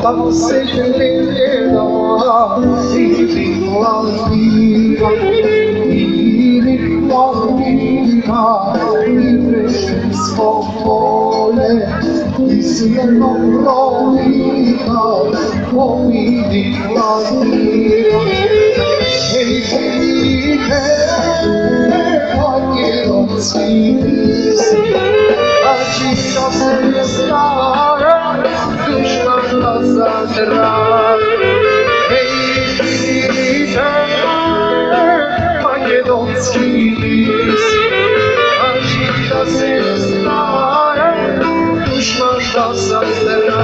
Tam se gleda ili lavina ili lavina i prešinsko polje i sjeno plovina povidi lavina. Hej, hej, makedonski pjesmi, a čita se stara dušmana zadra. Hej, makedonski pjesmi, a čita se stara dušmana zadra.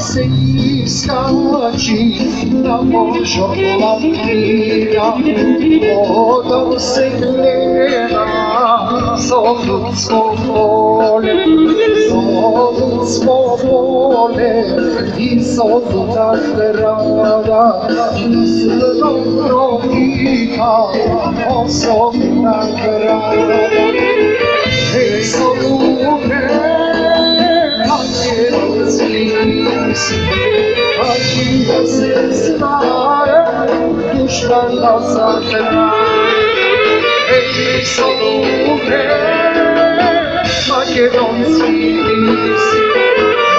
Se iskači na Božo lavina, vodom se gleda Solunsko polje, Solunsko polje i Soluna grada, srnom provika Soluna grada. Hej, Solune, a čita se stara dušmana zadra. Hej, Solune, makedonski pjesmi,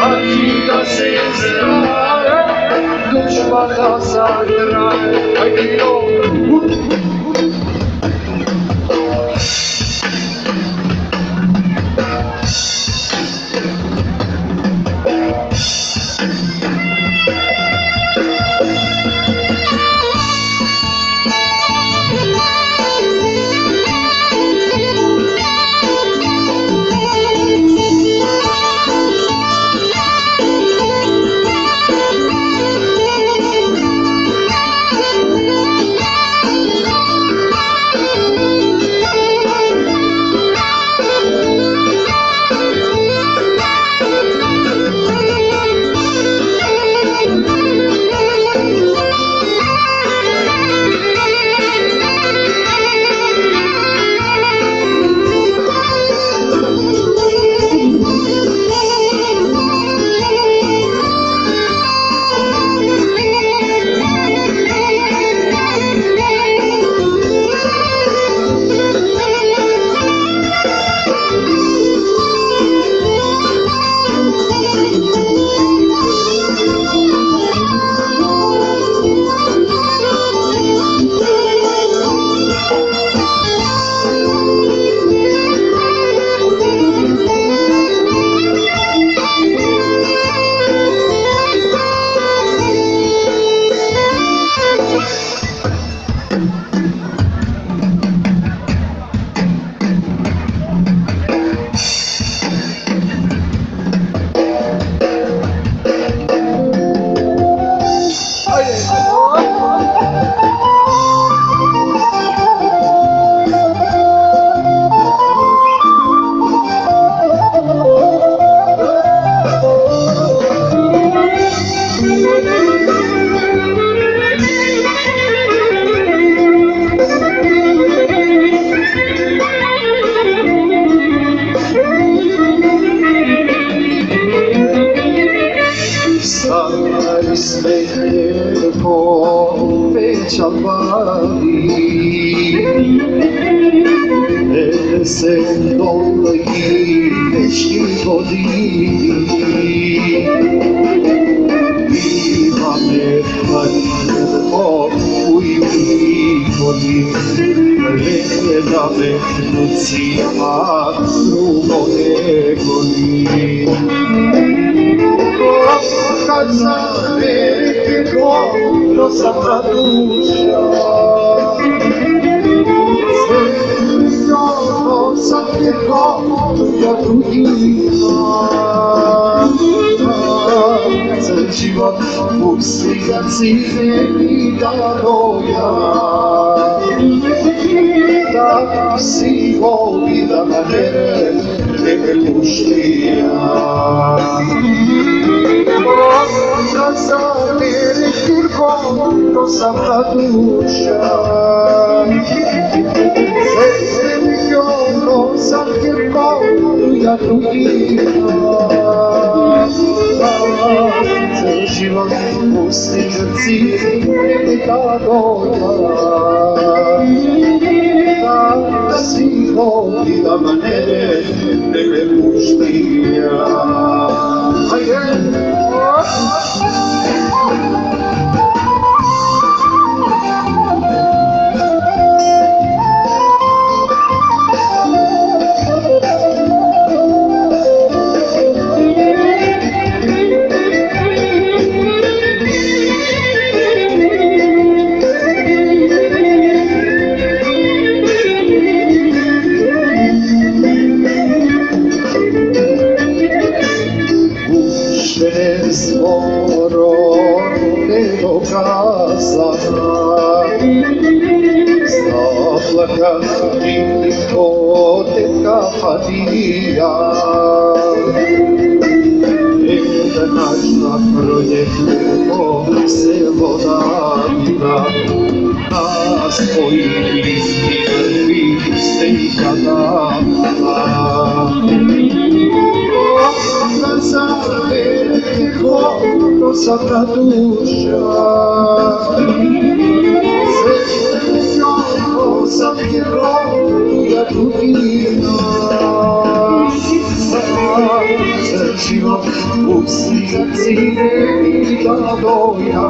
a čita se stara dušmana zadra. Ajde, čavali, se dolaji teški godini. Biva me hladno u imi godini, gleda me nucija drugo ne goni. Kad sam rekao, no sam ta duša, sveljano sam rekao, ja drugima. život pusti ga ciljevi dano ja. Da si voli da mene ne pušti ja. Da sam kirkom, to sam na duša. Se mi ono sam kirkom, ja tu ima. Cel život pusti grci, ne da doja. Da si voli da mene ne pušti ja. Skoro ne dokazana, zaplakati od kafanija. Internačna projektno se vodavila, nas tvojih bliskih krvi ste ikada da sam to sam na duša. Srećno sam ja dugina. Cel život pusti ga ciljevi da doja.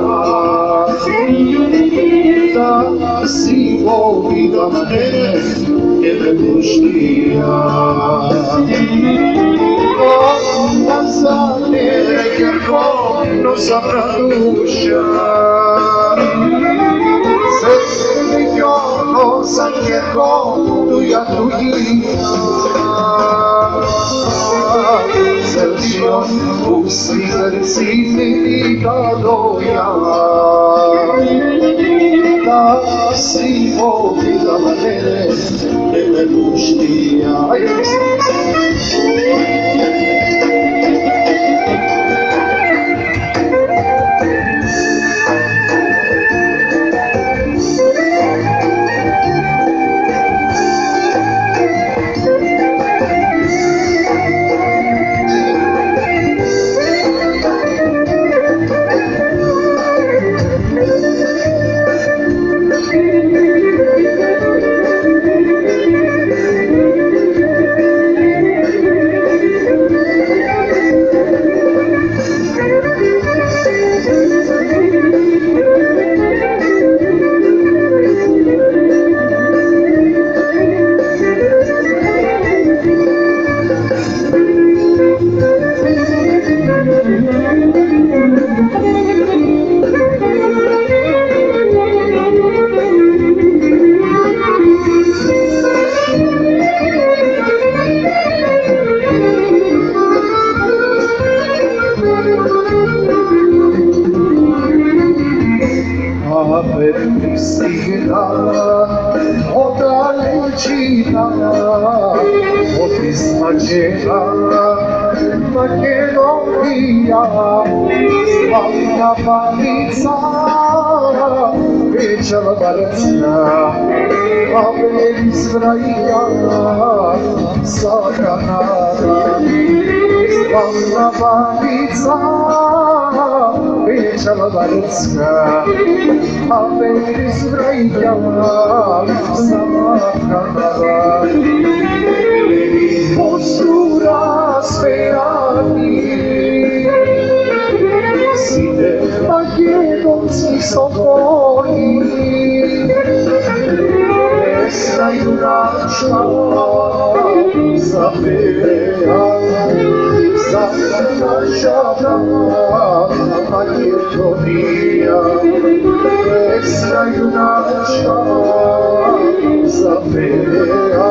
Da si voli da mene ne pušti ja. Da sam kirkom, sam na duša. Se mi ono sam kirkom, ja tu ima. Cel život pusti grci mi da doja. Da si voli da mene ne pušti ja. Ave pristigla od dalečina, od izmađena Makedonija, slavna panica, večer barecna, ave iz Vraja, sa Kanada, slavna panica, večer barecna, ave iz Vraja, sa Kanada. Postura sperati, sine makedonski soponi, pesna junačka zapeva, za naša Makedonija, pesna junačka zapeva.